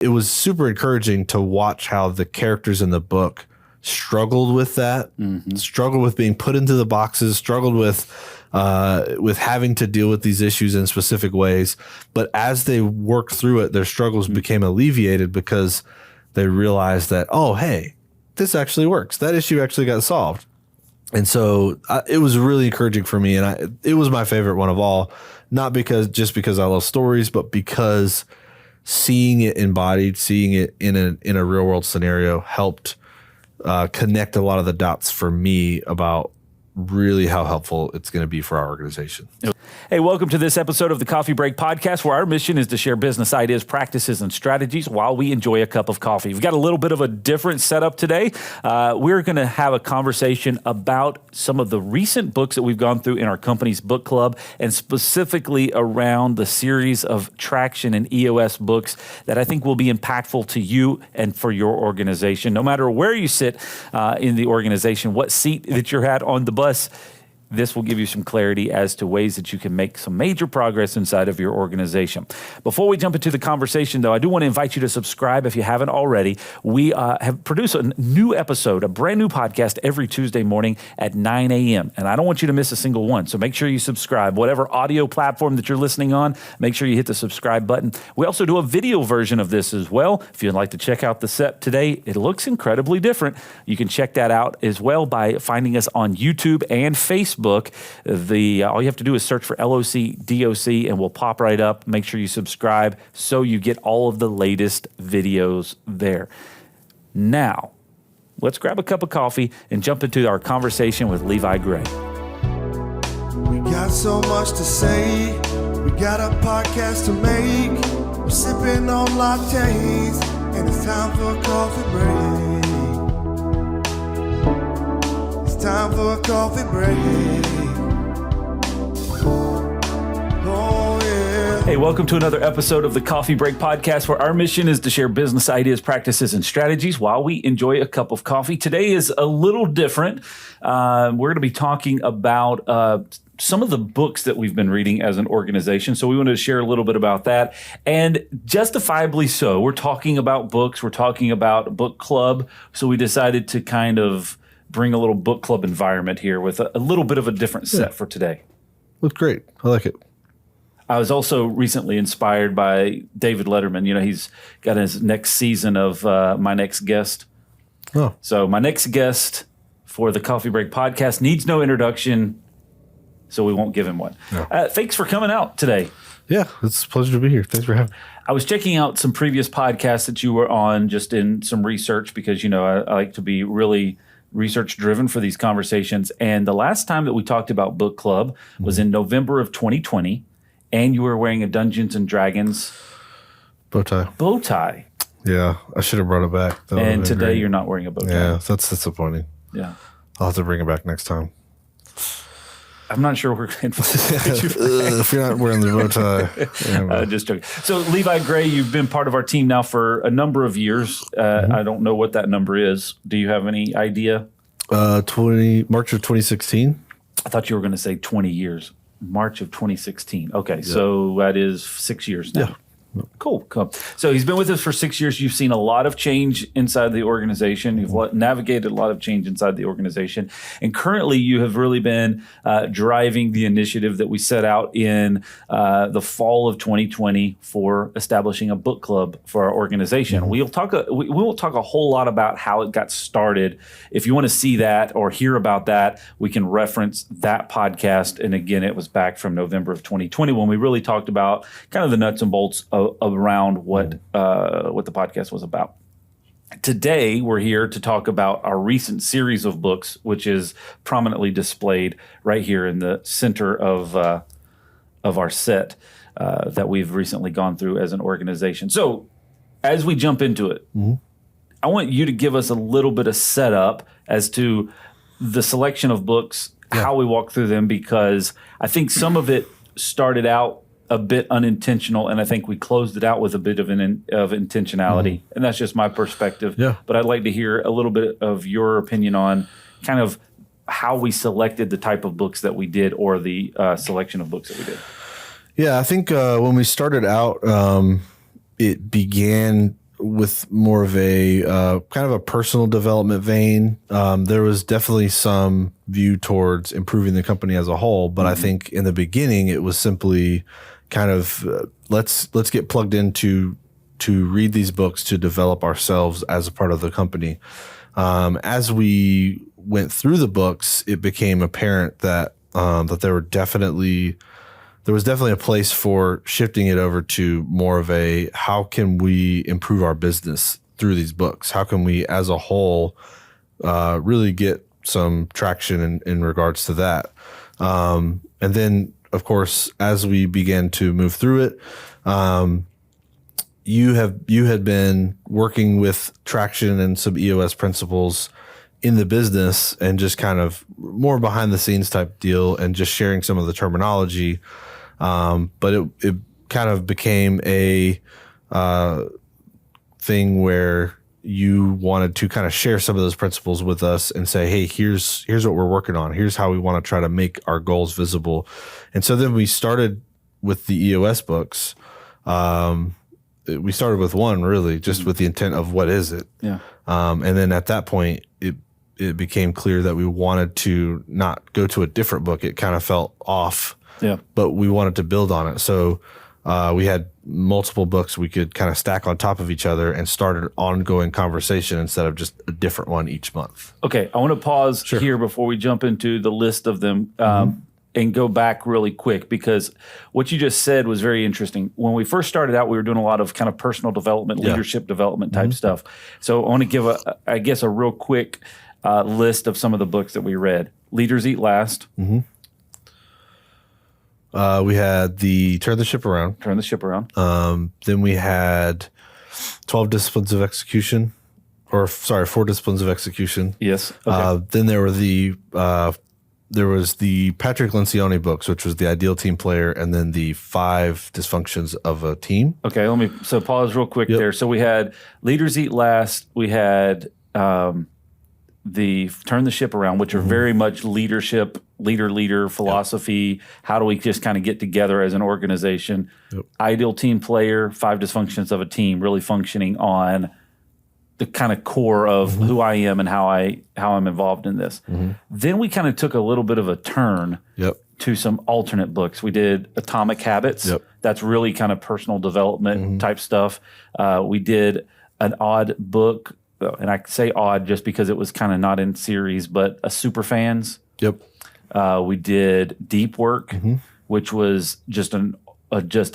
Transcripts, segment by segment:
it was super encouraging to watch how the characters in the book struggled with that, struggled with being put into the boxes, struggled with having to deal with these issues in specific ways. But as they worked through it, their struggles became alleviated because they realized that, oh, hey, this actually works. That issue actually got solved. And so it was really encouraging for me. And it was my favorite one of all, not just because I love stories, but because seeing it embodied, seeing it in a real world scenario helped connect a lot of the dots for me about really how helpful it's going to be for our organization. Hey, welcome to this episode of the Coffee Break Podcast, where our mission is to share business ideas, practices, and strategies while we enjoy a cup of coffee. We've got a little bit of a different setup today. We're going to have a conversation about some of the recent books that we've gone through in our company's book club, and specifically around the series of Traction and EOS books that I think will be impactful to you and for your organization. No matter where you sit in the organization, what seat that you're at on the bus, this will give you some clarity as to ways that you can make some major progress inside of your organization. Before we jump into the conversation, though, I do want to invite you to subscribe if you haven't already. We have produced a new episode, a brand new podcast every Tuesday morning at 9 a.m. And I don't want you to miss a single one. So make sure you subscribe. Whatever audio platform that you're listening on, make sure you hit the subscribe button. We also do a video version of this as well. If you'd like to check out the set today, it looks incredibly different. You can check that out as well by finding us on YouTube and Facebook. All you have to do is search for Loc-Doc and we'll pop right up. Make sure you subscribe so you get all of the latest videos there. Now, let's grab a cup of coffee and jump into our conversation with Levi Gray. We got so much to say. We got a podcast to make. We're sipping on lattes and it's time for a coffee break. Time for a coffee break. Oh, yeah. Hey, welcome to another episode of the Coffee Break Podcast, where our mission is to share business ideas, practices, and strategies while we enjoy a cup of coffee. Today is a little different. We're going to be talking about some of the books that we've been reading as an organization. So we wanted to share a little bit about that, and justifiably so. We're talking about books. We're talking about book club. So we decided to kind of bring a little book club environment here with a little bit of a different set for today. Looked great. I like it. I was also recently inspired by David Letterman. You know, he's got his next season of My Next Guest. Oh. So my next guest for the Coffee Break Podcast needs no introduction, so we won't give him one. No. Thanks for coming out today. Yeah, it's a pleasure to be here. Thanks for having me. I was checking out some previous podcasts that you were on, just in some research, because, you know, I like to be really research driven for these conversations. And the last time that we talked about book club was in November of 2020, and you were wearing a Dungeons and Dragons bow tie. Yeah, I should have brought it back. And today you're not wearing a bow tie. Yeah, that's disappointing. Yeah. I'll have to bring it back next time. I'm not sure we're going to if you're not wearing the bow tie. Just joking. So Levi Gray, you've been part of our team now for a number of years. I don't know what that number is. Do you have any idea? March of 2016. I thought you were going to say 20 years. March of 2016. Okay, so that is 6 years now. Yeah. Cool. So he's been with us for 6 years. You've seen a lot of change inside the organization. You've navigated a lot of change inside the organization. And currently you have really been driving the initiative that we set out in the fall of 2020 for establishing a book club for our organization. We won't talk a whole lot about how it got started. If you want to see that or hear about that, we can reference that podcast. And again, it was back from November of 2020 when we really talked about kind of the nuts and bolts around what the podcast was about. Today, we're here to talk about our recent series of books, which is prominently displayed right here in the center of our set that we've recently gone through as an organization. So, as we jump into it, I want you to give us a little bit of setup as to the selection of books, how we walk through them, because I think some of it started out a bit unintentional, and I think we closed it out with a bit of intentionality, and that's just my perspective. Yeah. But I'd like to hear a little bit of your opinion on kind of how we selected the type of books that we did, or the selection of books that we did. Yeah, I think when we started out, it began with more of a kind of a personal development vein. There was definitely some view towards improving the company as a whole, but I think in the beginning it was simply kind of let's get plugged into to read these books to develop ourselves as a part of the company. As we went through the books, it became apparent that that there was definitely a place for shifting it over to more of a how can we improve our business through these books? How can we, as a whole, really get some traction in regards to that? And then, of course, as we began to move through it, you had been working with traction and some EOS principles in the business and just kind of more behind the scenes type deal and just sharing some of the terminology. But it kind of became a thing where you wanted to kind of share some of those principles with us and say, hey, here's what we're working on. Here's how we want to try to make our goals visible. And so then we started with the EOS books. We started with one really just with the intent of what is it? Yeah. And then at that point, it became clear that we wanted to not go to a different book. It kind of felt off. Yeah. But we wanted to build on it. So we had multiple books we could kind of stack on top of each other and start an ongoing conversation instead of just a different one each month. Okay. I want to pause here before we jump into the list of them and go back really quick because what you just said was very interesting. When we first started out, we were doing a lot of kind of personal development, leadership development type stuff. So I want to give a real quick list of some of the books that we read. Leaders Eat Last. We had the Turn the Ship Around. Then we had 12 Disciplines of Execution, 4 Disciplines of Execution. Yes. Okay. Then there was the Patrick Lencioni books, which was the Ideal Team Player, and then the 5 Dysfunctions of a Team. Okay. So pause real quick there. So we had Leaders Eat Last. We had the Turn the Ship Around, which are very much leadership, leader philosophy. How do we just kind of get together as an organization? Ideal Team Player, 5 Dysfunctions of a Team, really functioning on the kind of core of who I am and how I'm involved in this. Then we kind of took a little bit of a turn to some alternate books. We did Atomic Habits. That's really kind of personal development type stuff. We did an odd book, and I say odd just because it was kind of not in series, but a Superfans. We did Deep Work, which was just a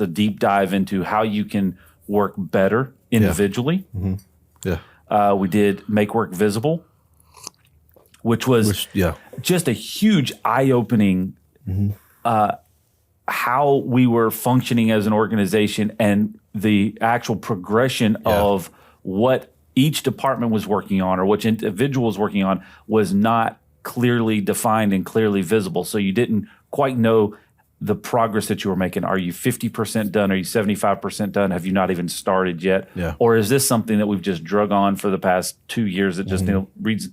deep dive into how you can work better individually. We did Make Work Visible, which was just a huge eye-opening how we were functioning as an organization and the actual progression of what each department was working on or which individual was working on was not clearly defined and clearly visible. So you didn't quite know the progress that you were making. Are you 50% done? Are you 75% done? Have you not even started yet? Or is this something that we've just drug on for the past 2 years that just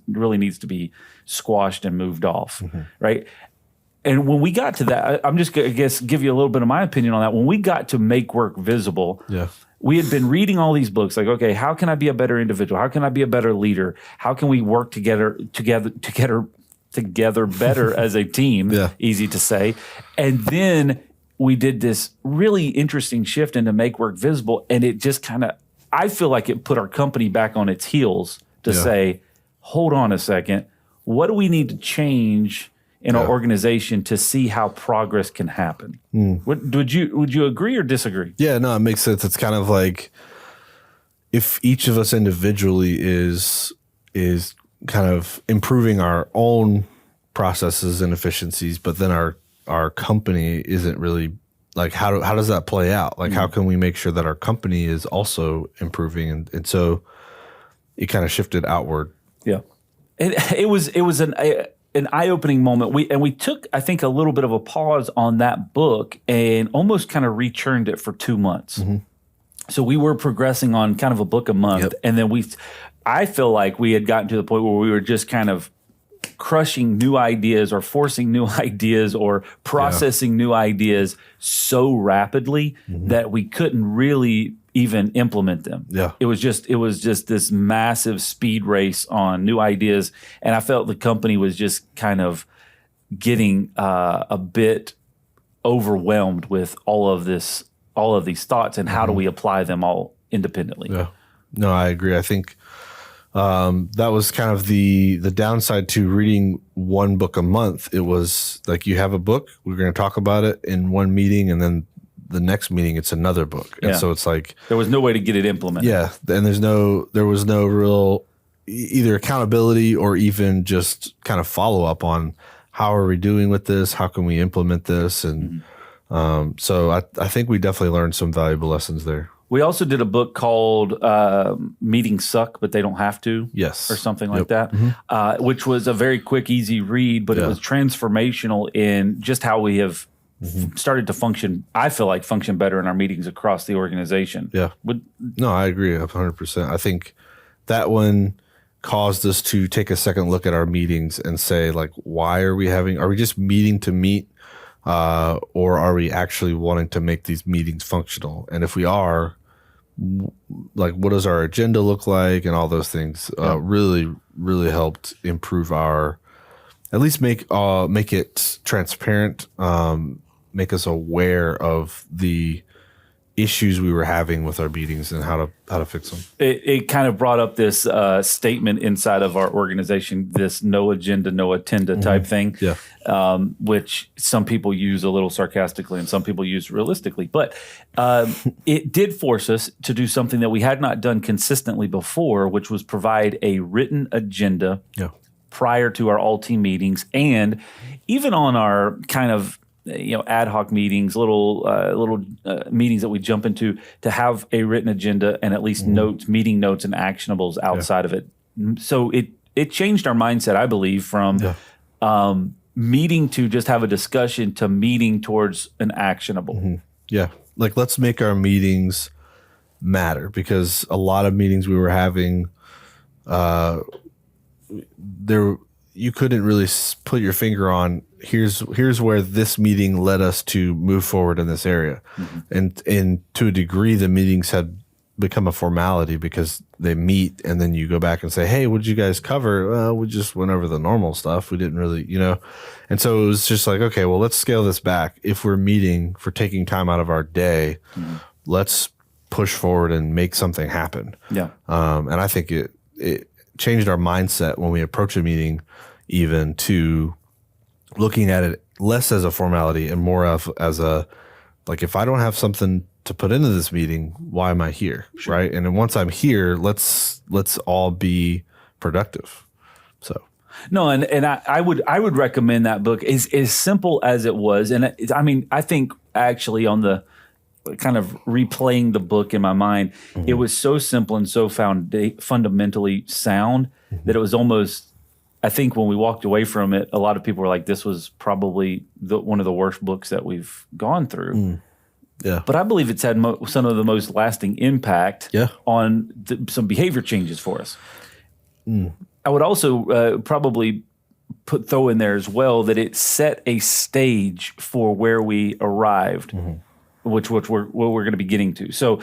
really needs to be squashed and moved off, right? And when we got to that, I'm just going to give you a little bit of my opinion on that. When we got to Make Work Visible, we had been reading all these books like, okay, how can I be a better individual? How can I be a better leader? How can we work together better as a team? Easy to say. And then we did this really interesting shift into Make Work Visible. And it just kind of, I feel like it put our company back on its heels to say, hold on a second. What do we need to change in our organization to see how progress can happen? Would you agree or disagree? Yeah, no, it makes sense. It's kind of like if each of us individually is kind of improving our own processes and efficiencies, but then our company isn't really like how does that play out? Like how can we make sure that our company is also improving? And so it kind of shifted outward. Yeah, it was an eye-opening moment. We took, I think, a little bit of a pause on that book and almost kind of rechurned it for 2 months. So we were progressing on kind of a book a month, and then I feel like we had gotten to the point where we were just kind of crushing new ideas or forcing new ideas or processing new ideas so rapidly that we couldn't really even implement them. Yeah. It was just this massive speed race on new ideas. And I felt the company was just kind of getting a bit overwhelmed with all of these thoughts, and how do we apply them all independently? Yeah. No, I agree. I think that was kind of the downside to reading one book a month. It was like, you have a book, we're going to talk about it in one meeting, and then the next meeting it's another book. And so it's like there was no way to get it implemented. Yeah. And there was no real either accountability or even just kind of follow up on how are we doing with this? How can we implement this? And so I think we definitely learned some valuable lessons there. We also did a book called Meetings Suck, But They Don't Have to. Yes. Or something like that, which was a very quick, easy read, but it was transformational in just how we have started to function, I feel like, function better in our meetings across the organization. Yeah. No, I agree 100%. I think that one caused us to take a second look at our meetings and say, like, why are we just meeting to meet? Or are we actually wanting to make these meetings functional? And if we are, like, what does our agenda look like, and all those things really, really helped improve at least make it transparent, make us aware of the issues we were having with our meetings and how to fix them. It kind of brought up this statement inside of our organization, this no agenda, no attenda type thing, which some people use a little sarcastically and some people use realistically. But it did force us to do something that we had not done consistently before, which was provide a written agenda prior to our all-team meetings, and even on our kind of ad hoc meetings, little meetings that we jump into, to have a written agenda and at least meeting notes and actionables outside of it. So it changed our mindset, I believe, from meeting to just have a discussion to meeting towards an actionable. Yeah. Like, let's make our meetings matter, because a lot of meetings we were having, you couldn't really put your finger on, here's where this meeting led us to move forward in this area. And to a degree, the meetings had become a formality because they meet and then you go back and say, hey, what did you guys cover? We just went over the normal stuff. We didn't really, And so it was just like, okay, well, let's scale this back. If we're meeting for taking time out of our day, let's push forward and make something happen. Yeah. And I think it changed our mindset when we approach a meeting, even to looking at it less as a formality and more of as a, like, if I don't have something to put into this meeting, why am I here? Sure. Right. And then once I'm here, let's all be productive. So. No, and I would recommend that book. As simple as it was. And I think actually, on the kind of replaying the book in my mind, it was so simple and so fundamentally sound that it was almost, I think when we walked away from it, a lot of people were like, this was probably one of the worst books that we've gone through. Yeah. But I believe it's had some of the most lasting impact on some behavior changes for us. I would also probably throw in there as well that it set a stage for where we arrived, which we're going to be getting to. So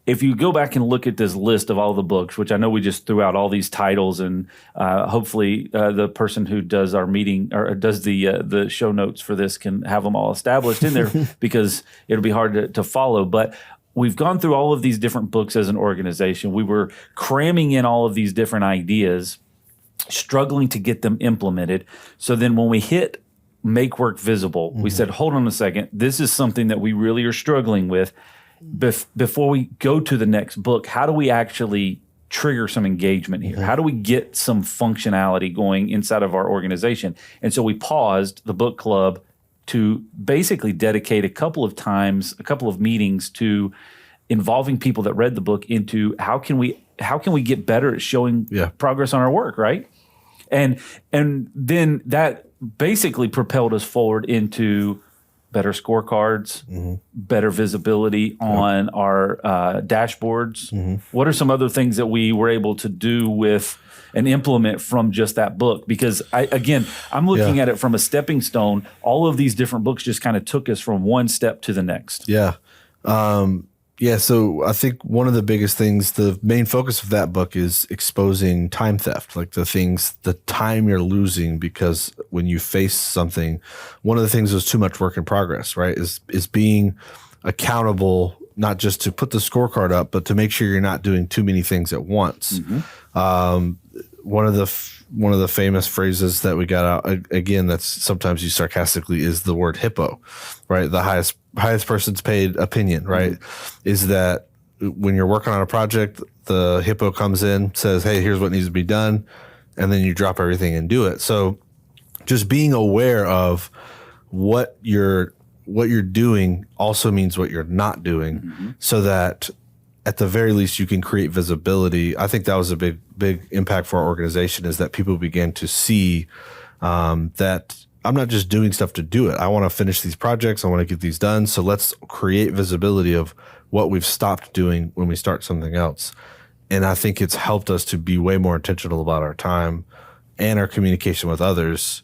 if you go back and look at this list of all the books, which I know we just threw out all these titles, and hopefully the person who does our meeting or does the show notes for this can have them all established in there because it'll be hard to follow. But we've gone through all of these different books as an organization. We were cramming in all of these different ideas, struggling to get them implemented. So then when we hit Make Work Visible, we said, hold on a second, this is something that we really are struggling with. Before we go to the next book, how do we actually trigger some engagement here? How do we get some functionality going inside of our organization? And so we paused the book club to basically dedicate a couple of meetings to involving people that read the book into how can we get better at showing progress on our work, right? And then that basically propelled us forward into better scorecards, better visibility on our dashboards. What are some other things that we were able to do with and implement from just that book? Because I'm looking at it from a stepping stone. All of these different books just kind of took us from one step to the next. Yeah. Yeah, so I think one of the biggest things, the main focus of that book is exposing time theft, like the time you're losing because when you face something, one of the things is too much work in progress, right? Is being accountable, not just to put the scorecard up, but to make sure you're not doing too many things at once. One of the famous phrases that we got out, again, that's sometimes used sarcastically, is the word hippo, right? The highest person's paid opinion, right? Is that when you're working on a project, the hippo comes in, says, hey, here's what needs to be done, and then you drop everything and do it. So just being aware of what you're doing also means what you're not doing, so that at the very least you can create visibility. I think that was a big impact for our organization, is that people began to see that I'm not just doing stuff to do it. I want to finish these projects. I want to get these done. So let's create visibility of what we've stopped doing when we start something else. And I think it's helped us to be way more intentional about our time and our communication with others.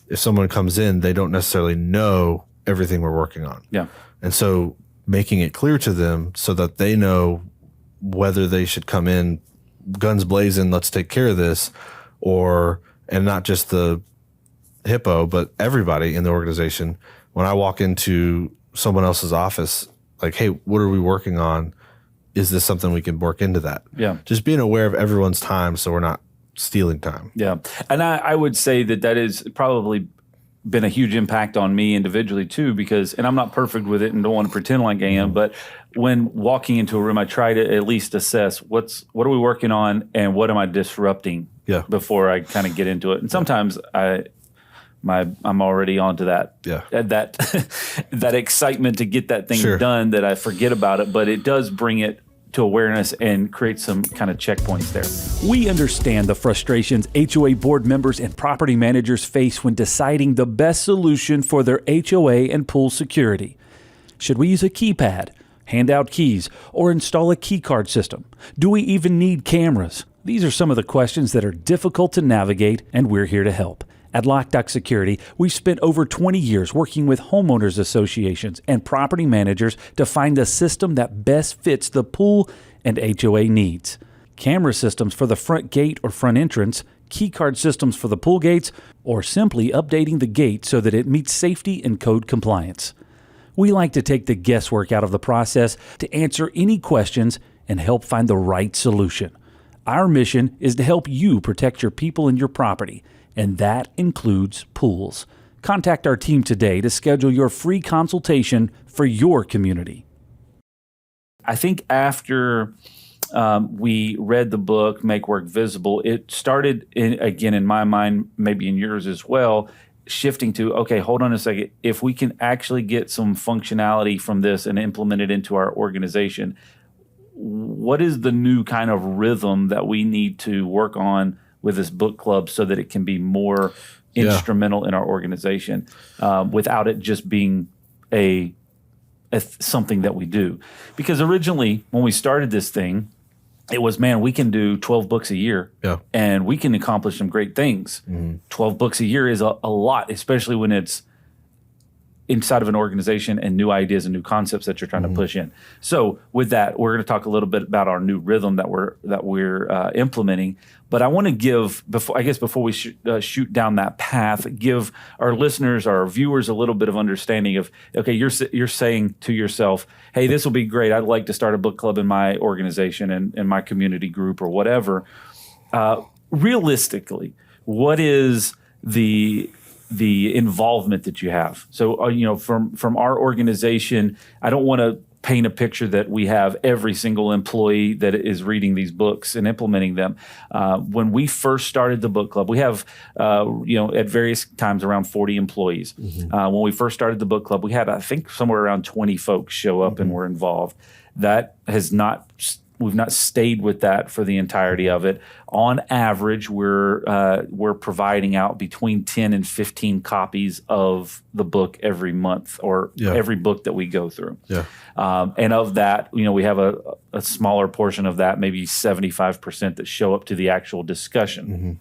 If someone comes in, they don't necessarily know everything we're working on. Yeah. And so making it clear to them so that they know whether they should come in guns blazing, let's take care of this, and not just the hippo, but everybody in the organization. When I walk into someone else's office, like, hey, what are we working on? Is this something we can work into that? Yeah. Just being aware of everyone's time so we're not stealing time. Yeah. And I would say that is probably been a huge impact on me individually too, because, and I'm not perfect with it and don't want to pretend like I am, but when walking into a room, I try to at least assess what are we working on and what am I disrupting before I kind of get into it. And sometimes I'm already onto that, that excitement to get that thing done that I forget about it, but it does bring it to awareness and create some kind of checkpoints there. We understand the frustrations HOA board members and property managers face when deciding the best solution for their HOA and pool security. Should we use a keypad, hand out keys, or install a key card system? Do we even need cameras? These are some of the questions that are difficult to navigate, and we're here to help. At Loc-Doc Security, we've spent over 20 years working with homeowners associations and property managers to find the system that best fits the pool and HOA needs. Camera systems for the front gate or front entrance, key card systems for the pool gates, or simply updating the gate so that it meets safety and code compliance. We like to take the guesswork out of the process to answer any questions and help find the right solution. Our mission is to help you protect your people and your property, and that includes pools. Contact our team today to schedule your free consultation for your community. I think after we read the book, Make Work Visible, it started, again, in my mind, maybe in yours as well, shifting to, okay, hold on a second. If we can actually get some functionality from this and implement it into our organization, what is the new kind of rhythm that we need to work on with this book club so that it can be more instrumental in our organization without it just being a something that we do? Because originally, when we started this thing, it was, man, we can do 12 books a year and we can accomplish some great things. 12 books a year is a lot, especially when it's inside of an organization and new ideas and new concepts that you're trying to push in. So with that, we're going to talk a little bit about our new rhythm that we're implementing. But I want to give, before we shoot down that path, give our listeners, our viewers, a little bit of understanding of, okay, you're saying to yourself, hey, this will be great. I'd like to start a book club in my organization and my community group or whatever. Realistically, what is the involvement that you have? So, from our organization, I don't want to paint a picture that we have every single employee that is reading these books and implementing them. When we first started the book club, we have, at various times around 40 employees. When we first started the book club, we had, I think, somewhere around 20 folks show up and were involved. That we've not stayed with that for the entirety of it. On average, we're providing out between 10 and 15 copies of the book every month, or every book that we go through. And of that, we have a smaller portion of that, maybe 75%, that show up to the actual discussion.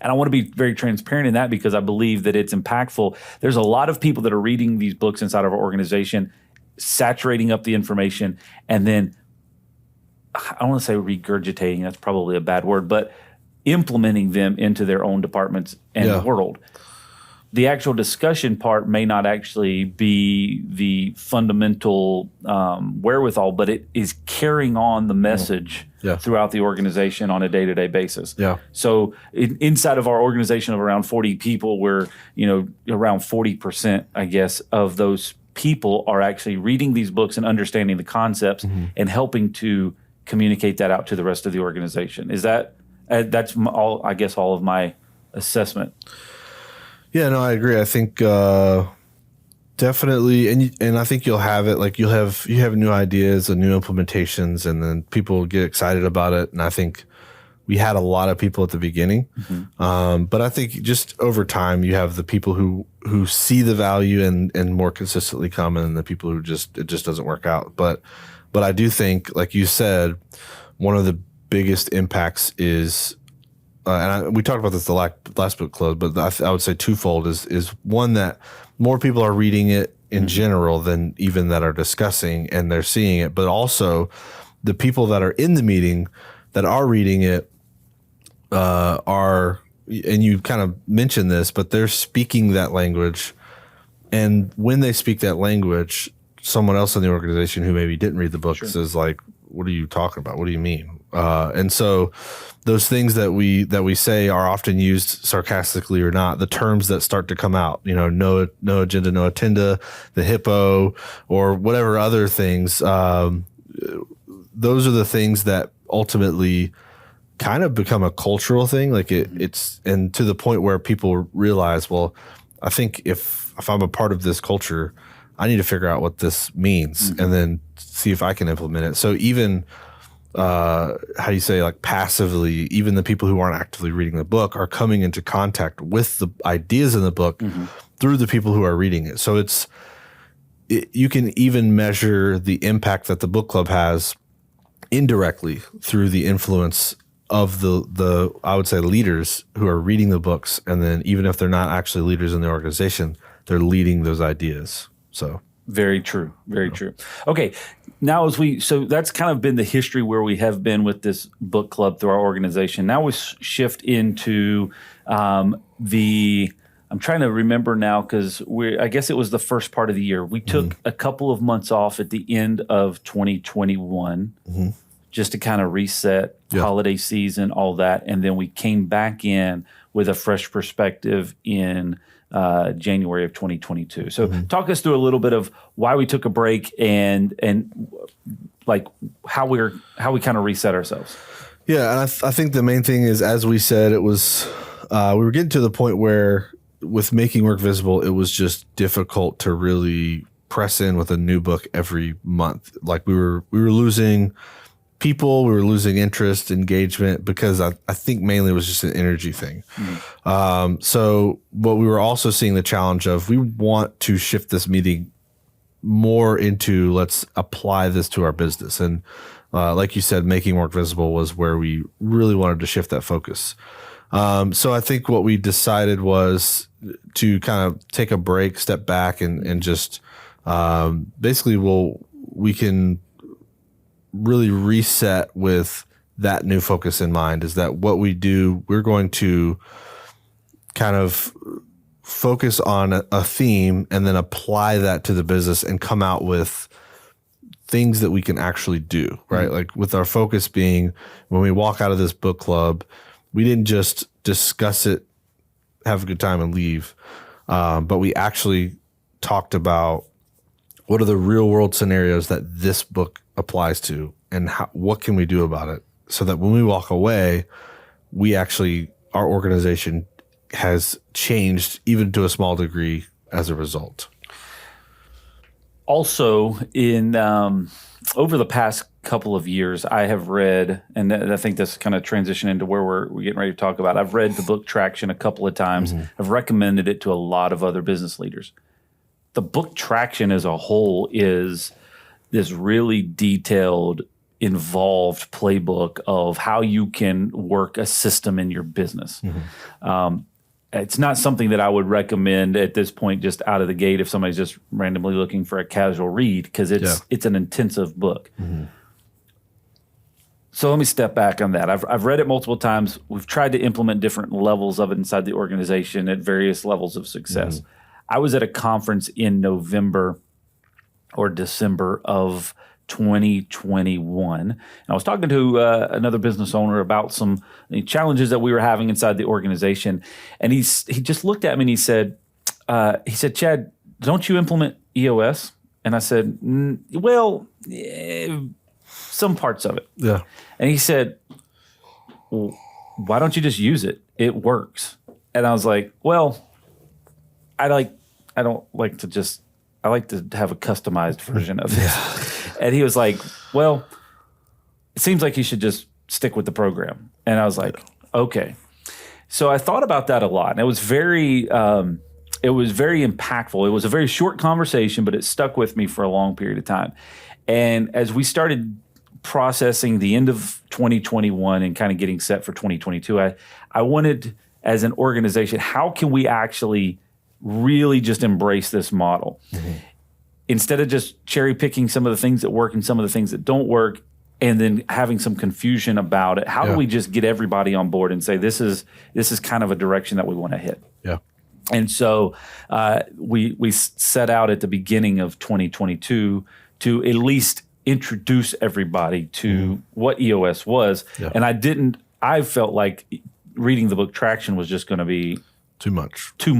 And I want to be very transparent in that because I believe that it's impactful. There's a lot of people that are reading these books inside of our organization saturating up the information, and then I don't want to say regurgitating, that's probably a bad word, but implementing them into their own departments and world. The actual discussion part may not actually be the fundamental wherewithal, but it is carrying on the message throughout the organization on a day-to-day basis. Yeah. So inside of our organization of around 40 people, we're, around 40%, I guess, of those people are actually reading these books and understanding the concepts and helping to communicate that out to the rest of the organization. Is that that's all? I guess all of my assessment. Yeah, no, I agree. I think definitely, and I think you'll have it. Like you have new ideas and new implementations, and then people get excited about it. And I think we had a lot of people at the beginning, but I think just over time you have the people who see the value and more consistently come, and the people who it just doesn't work out. But I do think, like you said, one of the biggest impacts is. We talked about this the last book club, but I would say twofold is one that more people are reading it in general than even that are discussing, and they're seeing it, but also the people that are in the meeting that are reading it are, and you kind of mentioned this, but they're speaking that language. And when they speak that language, someone else in the organization who maybe didn't read the book says like, what are you talking about? What do you mean? And so those things that we say are often used sarcastically or not, the terms that start to come out, no agenda, no attenda, the hippo, or whatever other things. Those are the things that ultimately kind of become a cultural thing. Like it's, and to the point where people realize, well, I think if I'm a part of this culture, I need to figure out what this means and then see if I can implement it. So even, how do you say, like passively, even the people who aren't actively reading the book are coming into contact with the ideas in the book through the people who are reading it. So you can even measure the impact that the book club has indirectly through the influence of the I would say leaders who are reading the books. And then even if they're not actually leaders in the organization, they're leading those ideas. So very true. Very true. Okay. Now so that's kind of been the history where we have been with this book club through our organization. Now we shift into I'm trying to remember now because I guess it was the first part of the year. We took a couple of months off at the end of 2021 just to kind of reset holiday season, all that. And then we came back in with a fresh perspective in January of 2022. So talk us through a little bit of why we took a break and like how we kind of reset ourselves. Yeah, and I think the main thing is, as we said, it was we were getting to the point where with making work visible, it was just difficult to really press in with a new book every month. Like we were losing people, we were losing interest, engagement, because I think mainly it was just an energy thing. So what we were also seeing the challenge of, we want to shift this meeting more into let's apply this to our business. And like you said, making work visible was where we really wanted to shift that focus. So I think what we decided was to kind of take a break, step back, and just basically we can really reset with that new focus in mind. Is that what we do? We're going to kind of focus on a theme and then apply that to the business and come out with things that we can actually do, right? Like with our focus being, when we walk out of this book club, we didn't just discuss it, have a good time and leave, but we actually talked about what are the real world scenarios that this book applies to, and what can we do about it, so that when we walk away, our organization has changed even to a small degree as a result. Also, in over the past couple of years, I have read, and I think this kind of transition into where we're getting ready to talk about. I've read the book Traction a couple of times. I've recommended it to a lot of other business leaders. The book Traction as a whole is this really detailed, involved playbook of how you can work a system in your business. it's not something that I would recommend at this point just out of the gate if somebody's just randomly looking for a casual read, because it's an intensive book. Mm-hmm. So let me step back on that. I've read it multiple times. We've tried to implement different levels of it inside the organization at various levels of success. Mm-hmm. I was at a conference in November or December of 2021. And I was talking to another business owner about some challenges that we were having inside the organization. And he just looked at me and he said, Chad, don't you implement EOS? And I said, well, some parts of it. Yeah. And he said, well, why don't you just use it? It works. And I was like, well, I like to have a customized version of it. Yeah. And he was like, well, it seems like you should just stick with the program. And I was like, okay. So I thought about that a lot. And it was very impactful. It was a very short conversation, but it stuck with me for a long period of time. And as we started processing the end of 2021 and kind of getting set for 2022, I wanted, as an organization, how can we actually really just embrace this model? Mm-hmm. Instead of just cherry picking some of the things that work and some of the things that don't work, and then having some confusion about it, how do we just get everybody on board and say this is kind of a direction that we want to hit? Yeah. And so we set out at the beginning of 2022 to at least introduce everybody to what EOS was. Yeah. And I felt like reading the book Traction was just going to be too much. Yeah.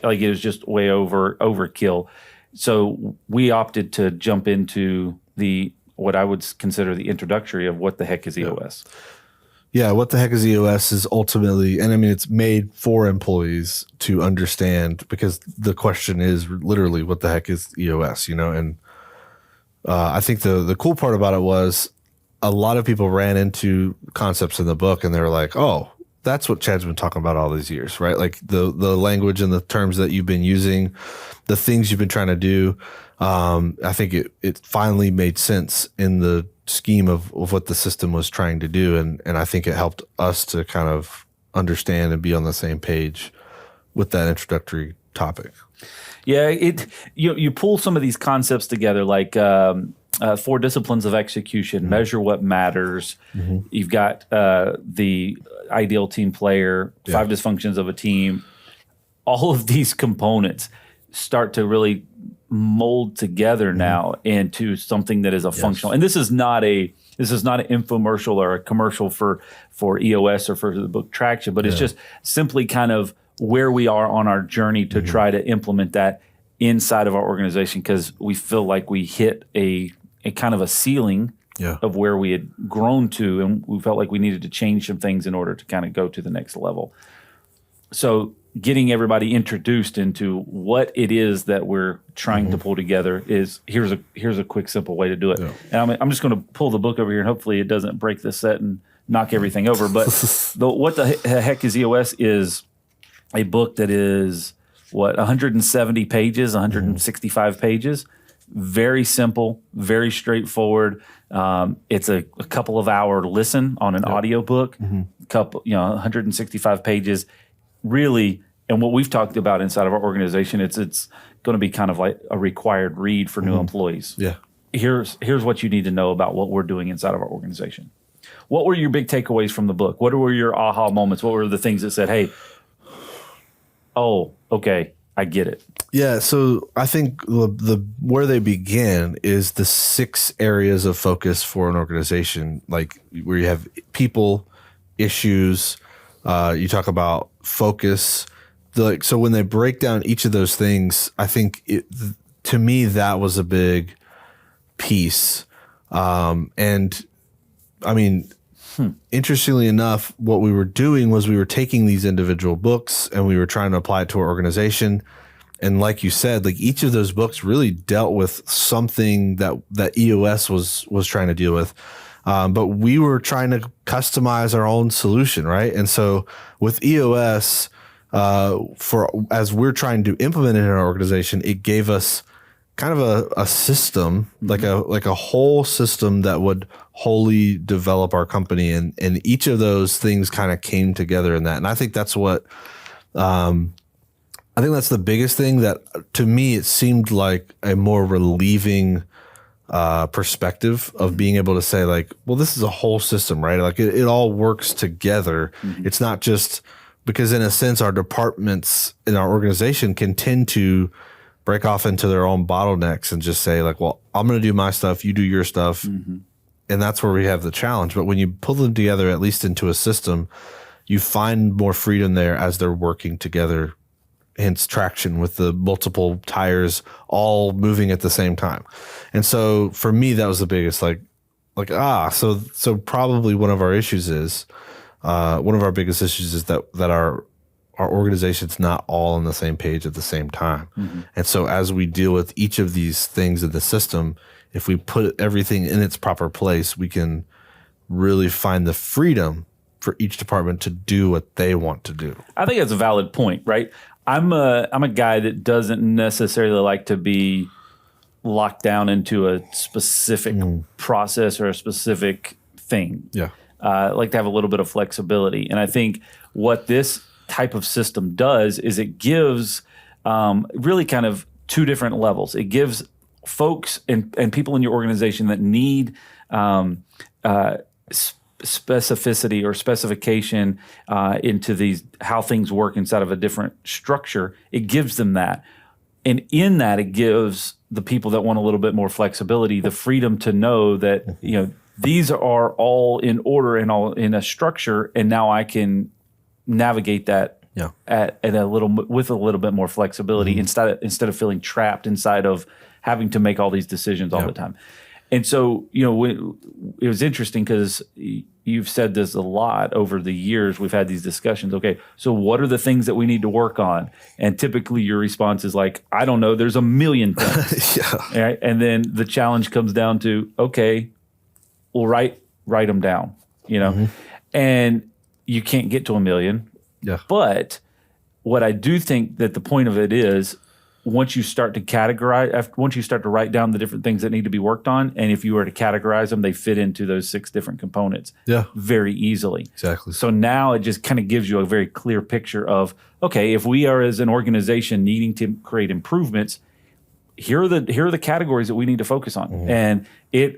Like it was just way overkill. So we opted to jump into what I would consider the introductory of what the heck is EOS. Yeah, what the heck is EOS is ultimately, and I mean, it's made for employees to understand, because the question is literally, what the heck is EOS, And I think the cool part about it was a lot of people ran into concepts in the book and they were like, oh, that's what Chad's been talking about all these years, right? Like the language and the terms that you've been using, the things you've been trying to do. I think it finally made sense in the scheme of what the system was trying to do. And I think it helped us to kind of understand and be on the same page with that introductory topic. Yeah, you pull some of these concepts together, like 4 disciplines of execution, measure what matters. Mm-hmm. You've got the ideal team player, 5 dysfunctions of a team. All of these components start to really mold together now into something that is a functional. And this is not an infomercial or a commercial for EOS or for the book Traction, but it's just simply kind of where we are on our journey to try to implement that inside of our organization, because we feel like we hit a kind of a ceiling of where we had grown to, and we felt like we needed to change some things in order to kind of go to the next level. So getting everybody introduced into what it is that we're trying to pull together is here's a quick, simple way to do it. Yeah. And I'm just going to pull the book over here, and hopefully it doesn't break the set and knock everything over. But what the heck is EOS is a book that is 170 pages, 165 pages. Very simple, very straightforward. It's a couple of hour listen on an audiobook, 165 pages. Really, and what we've talked about inside of our organization, it's going to be kind of like a required read for new employees. Yeah. Here's what you need to know about what we're doing inside of our organization. What were your big takeaways from the book? What were your aha moments? What were the things that said, hey, oh, okay, I get it? Yeah, so I think the where they begin is the 6 areas of focus for an organization, like where you have people, issues, you talk about focus. So when they break down each of those things, I think to me that was a big piece. And I mean, interestingly enough, what we were doing was we were taking these individual books and we were trying to apply it to our organization. And like you said, like each of those books really dealt with something that EOS was trying to deal with. But we were trying to customize our own solution, right? And so with EOS, as we're trying to implement it in our organization, it gave us kind of a system, like a whole system that would wholly develop our company. And each of those things kind of came together in that. And I think that's what I think that's the biggest thing that to me, it seemed like a more relieving perspective of being able to say like, well, this is a whole system, right? Like it all works together. It's not just because in a sense, our departments in our organization can tend to break off into their own bottlenecks and just say like, well, I'm going to do my stuff. You do your stuff. And that's where we have the challenge. But when you pull them together, at least into a system, you find more freedom there as they're working together. Hence traction with the multiple tires all moving at the same time. And so for me, that was the biggest so probably one of our issues is, one of our biggest issues is that our organization's not all on the same page at the same time. And so as we deal with each of these things in the system, if we put everything in its proper place, we can really find the freedom for each department to do what they want to do. I think that's a valid point, right? I'm a guy that doesn't necessarily like to be locked down into a specific process or a specific thing. Yeah. I like to have a little bit of flexibility. And I think what this type of system does is it gives really kind of two different levels. It gives folks and people in your organization that need specificity or specification into these how things work inside of a different structure. It gives them that, and in that it gives the people that want a little bit more flexibility the freedom to know that these are all in order and all in a structure, and now I can navigate that at a little with a little bit more flexibility instead of feeling trapped inside of having to make all these decisions all the time. And so, it was interesting because you've said this a lot over the years. We've had these discussions. Okay, so what are the things that we need to work on? And typically your response is like, I don't know, there's a million things. Right? And then the challenge comes down to, okay, well, write them down, and you can't get to a million. Yeah. But what I do think that the point of it is, once you start to categorize, once you start to write down the different things that need to be worked on, and if you were to categorize them, they fit into those 6 different components very easily. Exactly. So now it just kind of gives you a very clear picture of, okay, if we are as an organization needing to create improvements, here are the categories that we need to focus on. And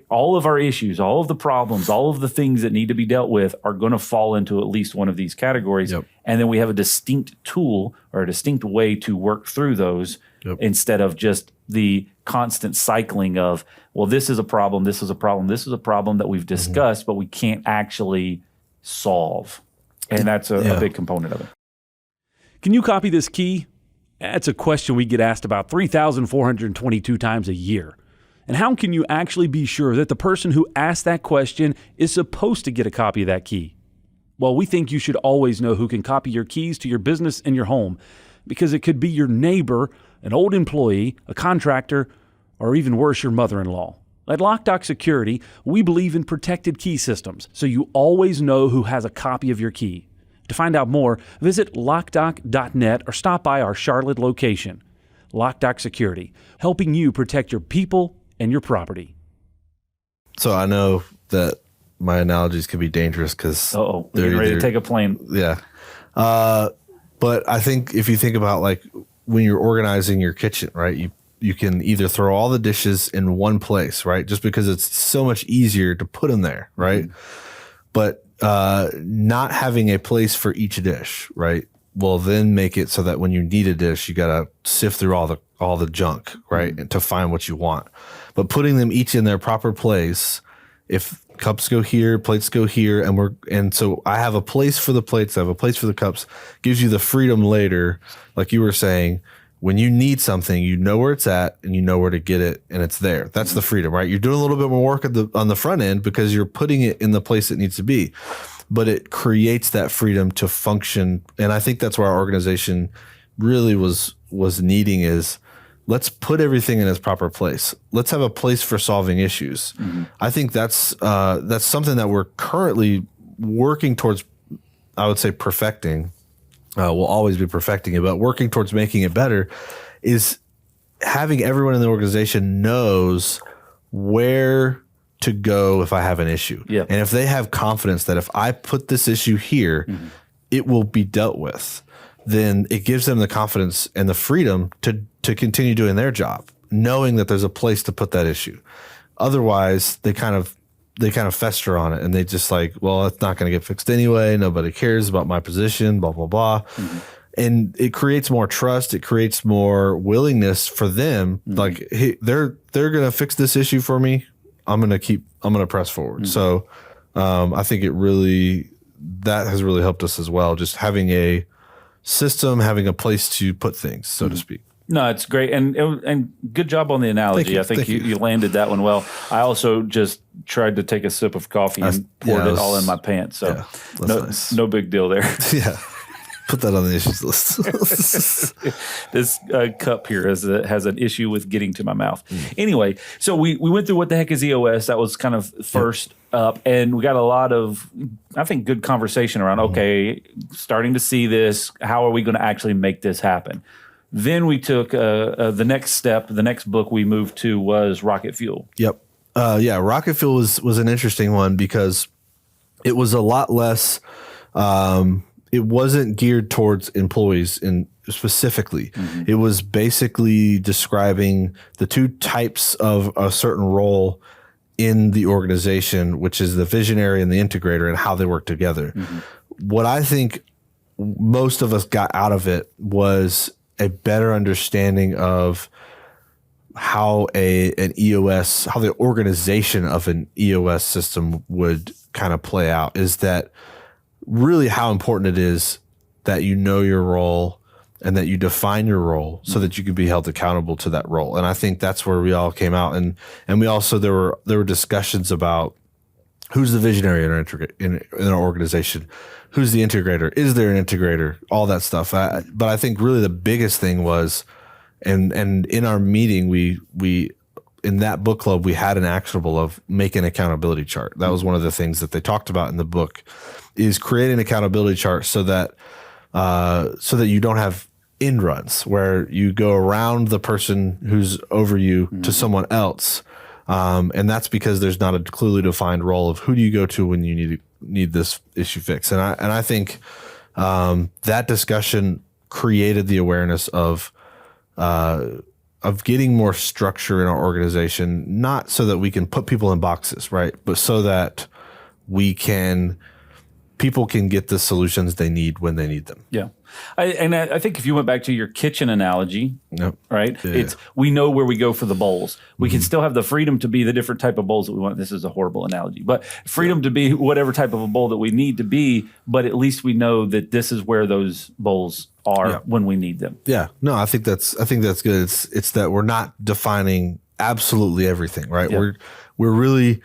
all of our issues, all of the problems, all of the things that need to be dealt with are going to fall into at least one of these categories. And then we have a distinct tool or a distinct way to work through those instead of just the constant cycling of, well, this is a problem, this is a problem, this is a problem that we've discussed, but we can't actually solve. And that's a big component of it. Can you copy this key? That's a question we get asked about 3,422 times a year. And how can you actually be sure that the person who asked that question is supposed to get a copy of that key? Well, we think you should always know who can copy your keys to your business and your home, because it could be your neighbor, an old employee, a contractor, or even worse, your mother-in-law. At Loc-Doc Security, we believe in protected key systems, so you always know who has a copy of your key. To find out more, visit locdoc.net or stop by our Charlotte location. Loc-Doc Security, helping you protect your people and your property. So I know that my analogies can be dangerous because we're getting ready to take a plane. Yeah. But I think if you think about like when you're organizing your kitchen, right, you can either throw all the dishes in one place, right, just because it's so much easier to put them there, right? But not having a place for each dish, right, will then make it so that when you need a dish, you got to sift through all the junk, right, and to find what you want. But putting them each in their proper place, if cups go here, plates go here, and so I have a place for the plates, I have a place for the cups, gives you the freedom later, like you were saying, when you need something, you know where it's at and you know where to get it, and it's there. That's the freedom, right? You're doing a little bit more work on the front end because you're putting it in the place it needs to be, but it creates that freedom to function. And I think that's where our organization really was needing is, let's put everything in its proper place. Let's have a place for solving issues. I think that's something that we're currently working towards, I would say, perfecting. We'll always be perfecting it, but working towards making it better is having everyone in the organization knows where to go if I have an issue. And if they have confidence that if I put this issue here, it will be dealt with, then it gives them the confidence and the freedom to continue doing their job, knowing that there's a place to put that issue. Otherwise, they kind of fester on it, and they just like, well, it's not going to get fixed anyway. Nobody cares about my position, blah, blah, blah. Mm-hmm. And it creates more trust. It creates more willingness for them. Mm-hmm. Like, hey, they're going to fix this issue for me. I'm going to press forward. Mm-hmm. So I think that has really helped us as well. Just having a system, having a place to put things, so to speak. No, it's great. And good job on the analogy. I think you landed that one well. I also just tried to take a sip of coffee and poured it all in my pants. So no big deal there. Yeah. Put that on the issues list. This cup here has an issue with getting to my mouth. Anyway, so we went through what the heck is EOS. That was kind of first up, and we got a lot of, I think, good conversation around, okay, starting to see this. How are we going to actually make this happen? Then we took the next step. The next book we moved to was Rocket Fuel. Yep. Rocket Fuel was an interesting one because it was a lot less it wasn't geared towards employees specifically. Mm-hmm. It was basically describing the two types of a certain role in the organization, which is the visionary and the integrator, and how they work together. Mm-hmm. What I think most of us got out of it was a better understanding of how an EOS, how the organization of an EOS system would kind of play out. Is that really how important it is that you know your role and that you define your role so that you can be held accountable to that role. And I think that's where we all came out. And we also, there were discussions about who's the visionary in our organization, who's the integrator, is there an integrator, all that stuff. But I think really the biggest thing was, and in our meeting, we in that book club, we had an actionable of make an accountability chart. That was one of the things that they talked about in the book, is create an accountability chart so that you don't have end runs where you go around the person who's over you to someone else. And that's because there's not a clearly defined role of who do you go to when you need this issue fixed. And I think that discussion created the awareness of getting more structure in our organization, not so that we can put people in boxes, right? But so that people can get the solutions they need when they need them. Yeah. I think if you went back to your kitchen analogy, right? Yeah. We know where we go for the bowls. We can still have the freedom to be the different type of bowls that we want. This is a horrible analogy, but freedom to be whatever type of a bowl that we need to be, but at least we know that this is where those bowls are when we need them. Yeah. No, I think that's good. It's that we're not defining absolutely everything, right? Yeah. We're really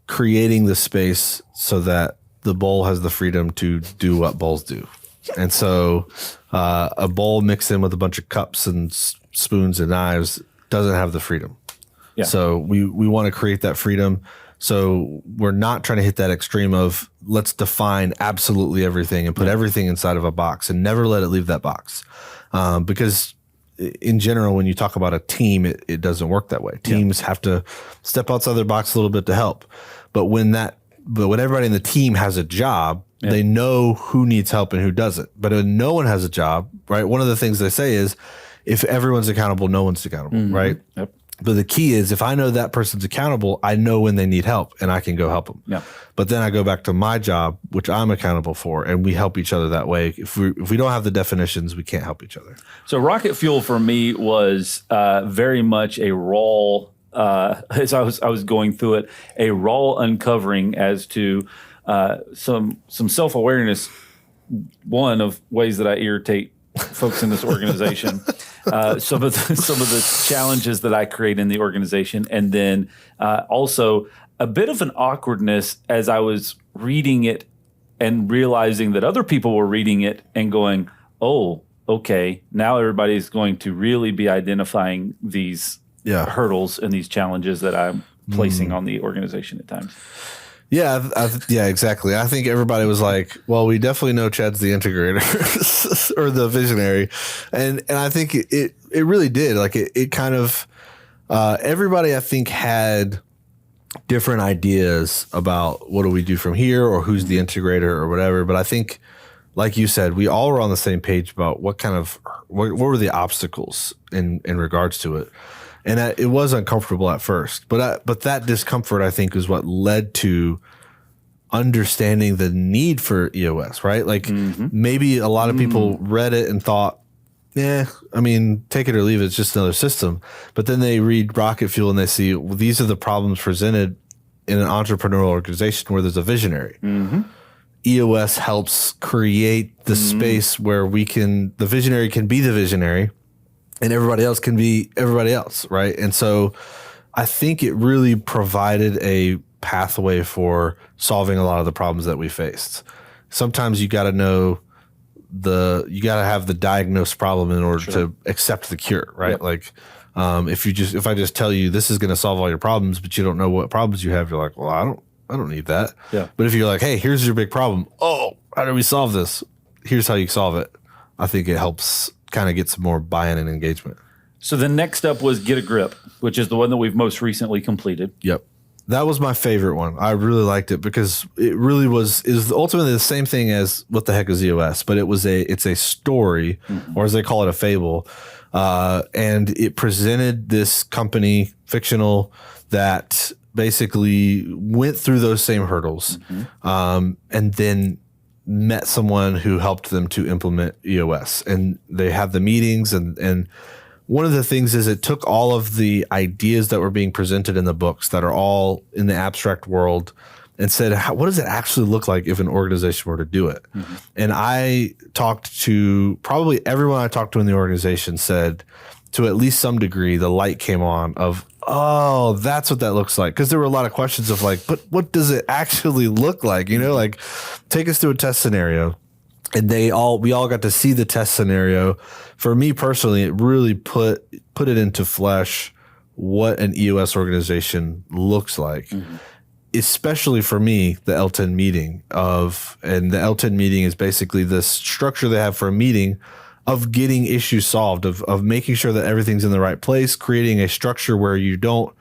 creating the space so that the bowl has the freedom to do what bowls do. And so a bowl mixed in with a bunch of cups and spoons and knives doesn't have the freedom. Yeah. So we want to create that freedom. So we're not trying to hit that extreme of let's define absolutely everything and put everything inside of a box and never let it leave that box. Because in general, when you talk about a team, it doesn't work that way. Teams have to step outside their box a little bit to help. But when everybody in the team has a job, they know who needs help and who doesn't. But when no one has a job, right? One of the things they say is if everyone's accountable, no one's accountable, right? Yep. But the key is if I know that person's accountable, I know when they need help and I can go help them. Yeah. But then I go back to my job, which I'm accountable for, and we help each other that way. If we don't have the definitions, we can't help each other. So Rocket Fuel for me was very much a raw, as I was going through it, a raw uncovering as to some self-awareness, one of ways that I irritate folks in this organization, some of the challenges that I create in the organization, and then also a bit of an awkwardness as I was reading it and realizing that other people were reading it and going, oh, okay, now everybody's going to really be identifying these hurdles and these challenges that I'm placing on the organization at times. Yeah, exactly. I think everybody was like, well, we definitely know Chad's the integrator or the visionary. And I think it really did. Like it kind of, everybody I think had different ideas about what do we do from here or who's the integrator or whatever. But I think like you said, we all were on the same page about what were the obstacles in regards to it. And it was uncomfortable at first, but that discomfort, I think, is what led to understanding the need for EOS, right? Like maybe a lot of people read it and thought, I mean, take it or leave it, it's just another system. But then they read Rocket Fuel and they see, well, these are the problems presented in an entrepreneurial organization where there's a visionary. EOS helps create the space where the visionary can be the visionary and everybody else can be everybody else, right? And so I think it really provided a pathway for solving a lot of the problems that we faced. Sometimes you got to have the diagnosed problem in order to accept the cure, right? Yep. Like if I just tell you this is going to solve all your problems, but you don't know what problems you have, you're like, well, I don't need that. Yeah. But if you're like, hey, here's your big problem. Oh, how do we solve this? Here's how you solve it. I think it helps kind of get some more buy-in and engagement. So the next up was Get a Grip, which is the one that we've most recently completed. Yep. That was my favorite one. I really liked it because it really is ultimately the same thing as What the Heck is EOS, but it's a story, or as they call it, a fable. And it presented this company, fictional, that basically went through those same hurdles, and then met someone who helped them to implement EOS. And they have the meetings, and one of the things is it took all of the ideas that were being presented in the books that are all in the abstract world and said, what does it actually look like if an organization were to do it? And I talked to probably everyone I talked to in the organization said, to at least some degree, the light came on of, oh, that's what that looks like. Because there were a lot of questions of like, but what does it actually look like? Like take us through a test scenario. And we all got to see the test scenario. For me personally, it really put it into flesh what an EOS organization looks like. Especially for me, the L10 meeting and the L10 meeting is basically this structure they have for a meeting of getting issues solved, of making sure that everything's in the right place, creating a structure where you don't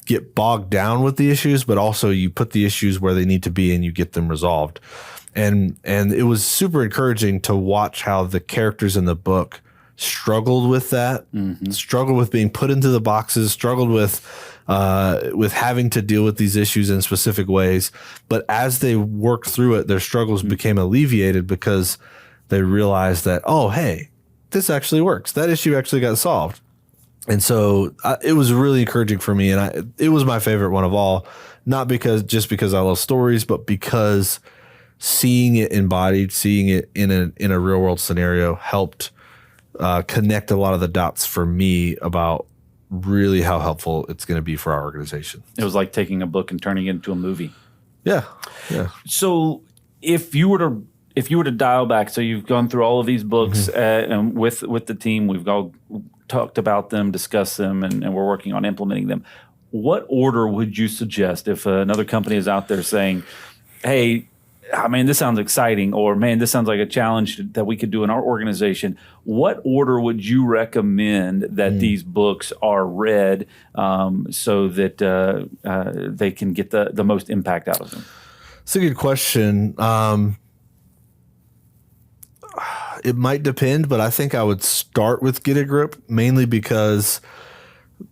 get bogged down with the issues, but also you put the issues where they need to be and you get them resolved. And it was super encouraging to watch how the characters in the book struggled with that, struggled with being put into the boxes, struggled with having to deal with these issues in specific ways. But as they worked through it, their struggles became alleviated because they realized that, oh, hey, this actually works. That issue actually got solved. And so it was really encouraging for me. And it was my favorite one of all, not just because I love stories, but because seeing it embodied, seeing it in a real world scenario helped connect a lot of the dots for me about really how helpful it's going to be for our organization. It was like taking a book and turning it into a movie. Yeah. So if you were to dial back, so you've gone through all of these books and with the team, we've all talked about them, discussed them, and we're working on implementing them. What order would you suggest if another company is out there saying, hey, I mean, this sounds exciting, or man, this sounds like a challenge that we could do in our organization. What order would you recommend that these books are read so that they can get the most impact out of them? It's a good question. It might depend, but I think I would start with Get a Grip, mainly because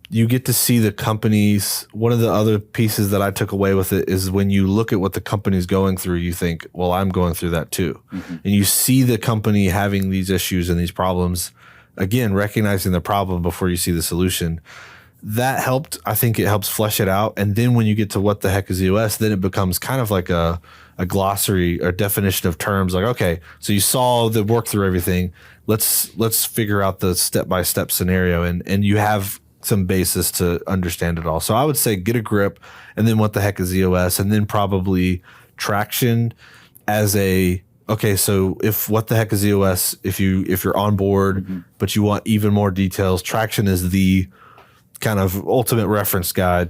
you get to see the companies. One of the other pieces that I took away with it is when you look at what the company's going through, you think, well, I'm going through that too. And you see the company having these issues and these problems, again, recognizing the problem before you see the solution. That helped. I think it helps flesh it out. And then when you get to What the Heck is EOS, then it becomes kind of like a glossary or definition of terms. Like, okay, so you saw the work through everything. Let's figure out the step-by-step scenario. And you have some basis to understand it all. So I would say Get a Grip, and then What the Heck is EOS, and then probably Traction as okay, so if What the Heck is EOS, if you're on board, but you want even more details, Traction is the kind of ultimate reference guide.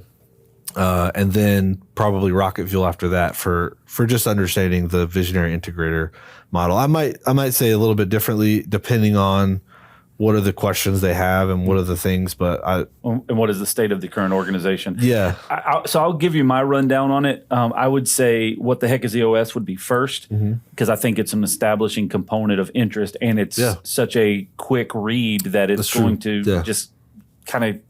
And then probably Rocket Fuel after that for just understanding the visionary integrator model. I might say a little bit differently depending on what are the questions they have and what are the things. But and what is the state of the current organization? Yeah. So I'll give you my rundown on it. I would say what the heck is EOS would be first, because I think it's an establishing component of interest, and it's such a quick read that it's going to just kind of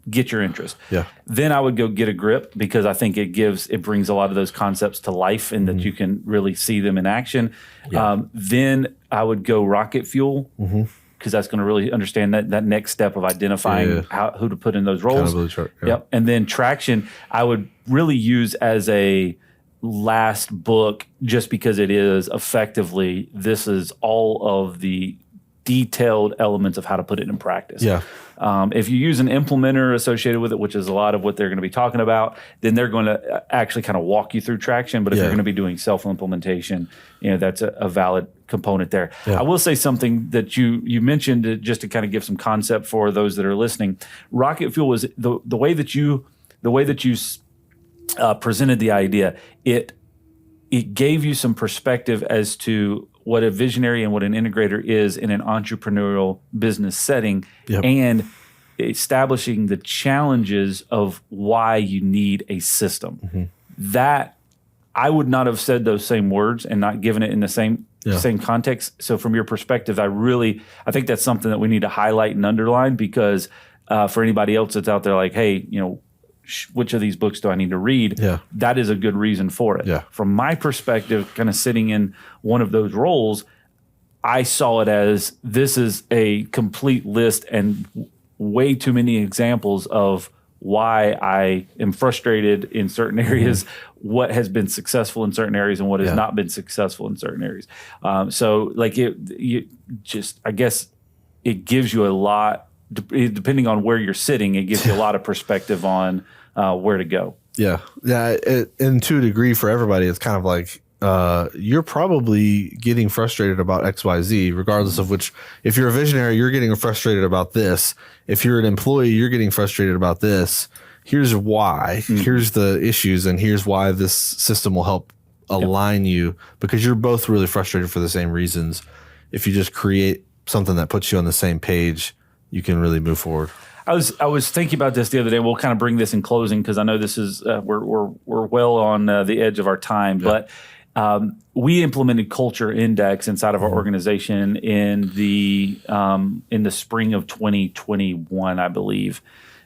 get your interest. Yeah. Then I would go get a grip, because I think it brings a lot of those concepts to life, and that you can really see them in action. Yeah. Then I would go rocket fuel, because that's going to really understand that next step of identifying who to put in those roles. Yep. And then traction, I would really use as a last book, just because it is effectively, this is all of the detailed elements of how to put it in practice. Yeah. If you use an implementer associated with it, which is a lot of what they're going to be talking about, then they're going to actually kind of walk you through traction. But if you're going to be doing self-implementation, that's a valid component there. Yeah. I will say something that you mentioned, just to kind of give some concept for those that are listening. Rocket fuel was the way that you presented the idea. It gave you some perspective as to what a visionary and what an integrator is in an entrepreneurial business setting, and establishing the challenges of why you need a system. That I would not have said those same words and not given it in the same context. So from your perspective, I think that's something that we need to highlight and underline, because for anybody else that's out there like, hey, which of these books do I need to read? Yeah. That is a good reason for it. Yeah. From my perspective, kind of sitting in one of those roles, I saw it as this is a complete list and way too many examples of why I am frustrated in certain areas, what has been successful in certain areas, and what has not been successful in certain areas. So like I guess it gives you a lot, depending on where you're sitting, it gives you a lot of perspective on where to go. Yeah. And to a degree, for everybody, it's kind of like you're probably getting frustrated about XYZ, regardless of which. If you're a visionary, you're getting frustrated about this. If you're an employee, you're getting frustrated about this. Here's why. Here's the issues, and here's why this system will help align you, because you're both really frustrated for the same reasons. If you just create something that puts you on the same page, you can really move forward. I was thinking about this the other day. We'll kind of bring this in closing, because I know this is we're well on the edge of our time. But we implemented Culture Index inside of our organization in the spring of 2021, I believe.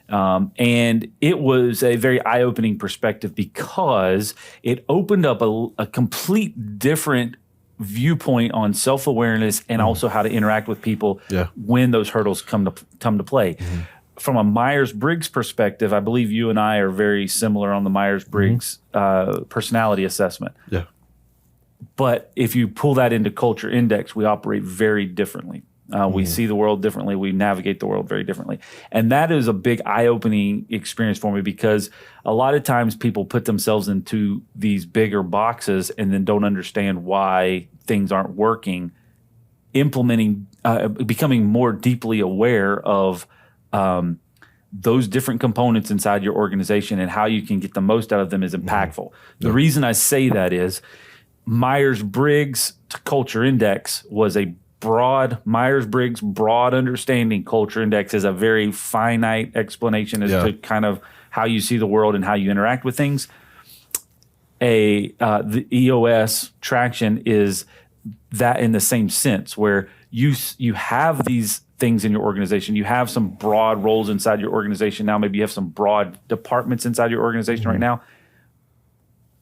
And it was a very eye-opening perspective, because it opened up a complete different viewpoint on self-awareness and also how to interact with people when those hurdles come to play. From a Myers-Briggs perspective, I believe you and I are very similar on the Myers-Briggs personality assessment. Yeah. But if you pull that into Culture Index, we operate very differently. We see the world differently. We navigate the world very differently. And that is a big eye-opening experience for me, because a lot of times people put themselves into these bigger boxes and then don't understand why things aren't working. Becoming more deeply aware of those different components inside your organization and how you can get the most out of them is impactful. The reason I say that is Myers-Briggs Culture Index was a Myers-Briggs broad understanding. Culture Index is a very finite explanation as to kind of how you see the world and how you interact with things. The EOS traction is that in the same sense, where you have these things in your organization. You have some broad roles inside your organization now. Maybe you have some broad departments inside your organization right now.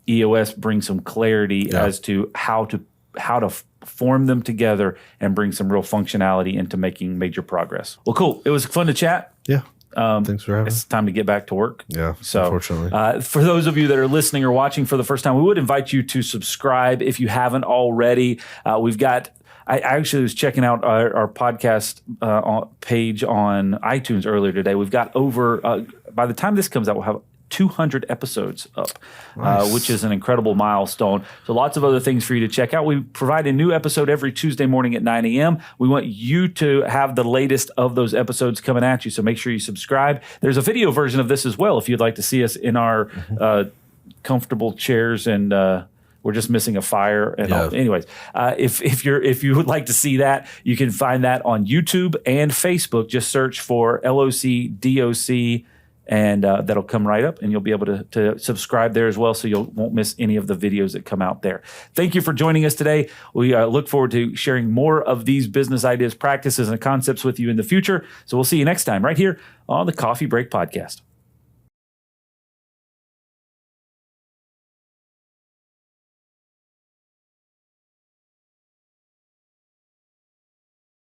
EOS brings some clarity as to how to form them together and bring some real functionality into making major progress. Well, cool. It was fun to chat. Yeah. Thanks for having us. It's time to get back to work. Yeah, so, unfortunately. For those of you that are listening or watching for the first time, we would invite you to subscribe if you haven't already. I actually was checking out our podcast page on iTunes earlier today. We've got over, by the time this comes out, we'll have 200 episodes up, which is an incredible milestone. So lots of other things for you to check out. We provide a new episode every Tuesday morning at 9 a.m. We want you to have the latest of those episodes coming at you, so make sure you subscribe. There's a video version of this as well if you'd like to see us in our comfortable chairs and We're just missing a fire. And all. Anyways, if you would like to see that, you can find that on YouTube and Facebook. Just search for LOC-DOC, and that'll come right up, and you'll be able to subscribe there as well, so you won't miss any of the videos that come out there. Thank you for joining us today. We look forward to sharing more of these business ideas, practices, and concepts with you in the future. So we'll see you next time right here on the Coffee Break Podcast.